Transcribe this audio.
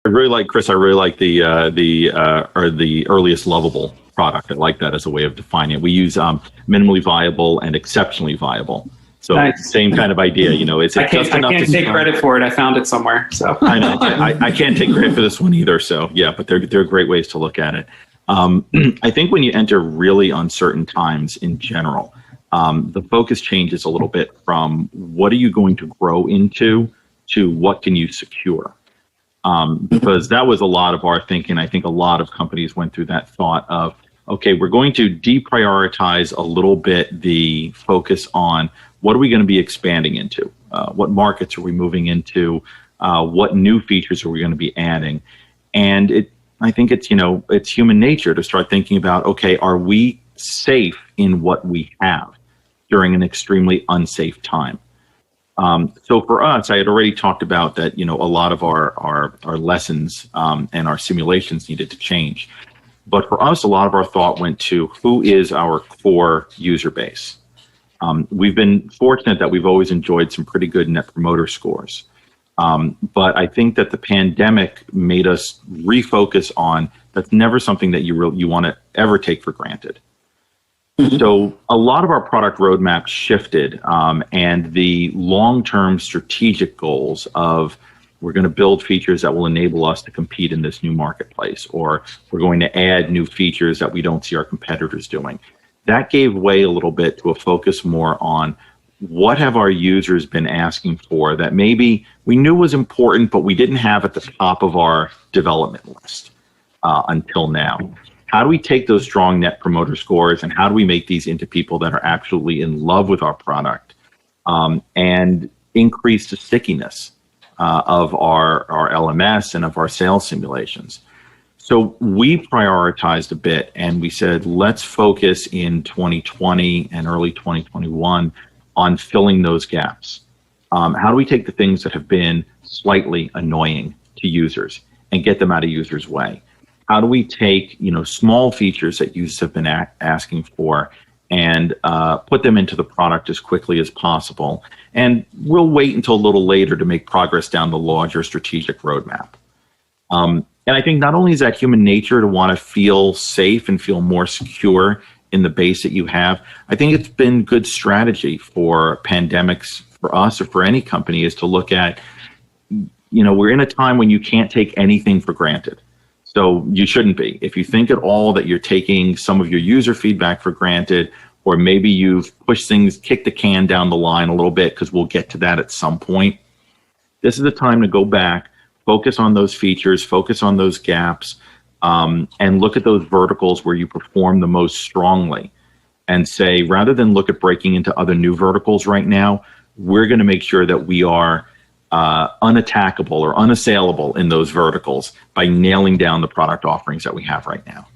I really like, Chris, I really like the earliest lovable product. I like that as a way of defining it. We use minimally viable and exceptionally viable. So nice. Same kind of idea, is it just enough to I can't take credit for it. I found it somewhere. So I know I can't take credit for this one either. So yeah, but they're great ways to look at it. I think when you enter really uncertain times in general, the focus changes a little bit from what are you going to grow into to what can you secure. Because that was a lot of our thinking. I think a lot of companies went through that thought of, okay, we're going to deprioritize a little bit the focus on what are we going to be expanding into? What markets are we moving into? What new features are we going to be adding? And I think it's human nature to start thinking about, okay, are we safe in what we have during an extremely unsafe time? So for us, I had already talked about that, a lot of our lessons and our simulations needed to change. But for us, a lot of our thought went to who is our core user base. We've been fortunate that we've always enjoyed some pretty good net promoter scores. But I think that the pandemic made us refocus on that's never something that you want to ever take for granted. So a lot of our product roadmap shifted, and the long-term strategic goals of we're going to build features that will enable us to compete in this new marketplace, or we're going to add new features that we don't see our competitors doing. That gave way a little bit to a focus more on what have our users been asking for that maybe we knew was important, but we didn't have at the top of our development list until now. How do we take those strong net promoter scores and how do we make these into people that are actually in love with our product and increase the stickiness of our LMS and of our sales simulations? So we prioritized a bit and we said, let's focus in 2020 and early 2021 on filling those gaps. How do we take the things that have been slightly annoying to users and get them out of users' way? How do we take, small features that users have been asking for and put them into the product as quickly as possible? And we'll wait until a little later to make progress down the larger strategic roadmap. And I think not only is that human nature to want to feel safe and feel more secure in the base that you have, I think it's been good strategy for pandemics, for us or for any company, is to look at, we're in a time when you can't take anything for granted. So you shouldn't be. If you think at all that you're taking some of your user feedback for granted, or maybe you've pushed things, kicked the can down the line a little bit, because we'll get to that at some point, this is the time to go back, focus on those features, focus on those gaps, and look at those verticals where you perform the most strongly and say, rather than look at breaking into other new verticals right now, we're going to make sure that we are unattackable or unassailable in those verticals by nailing down the product offerings that we have right now.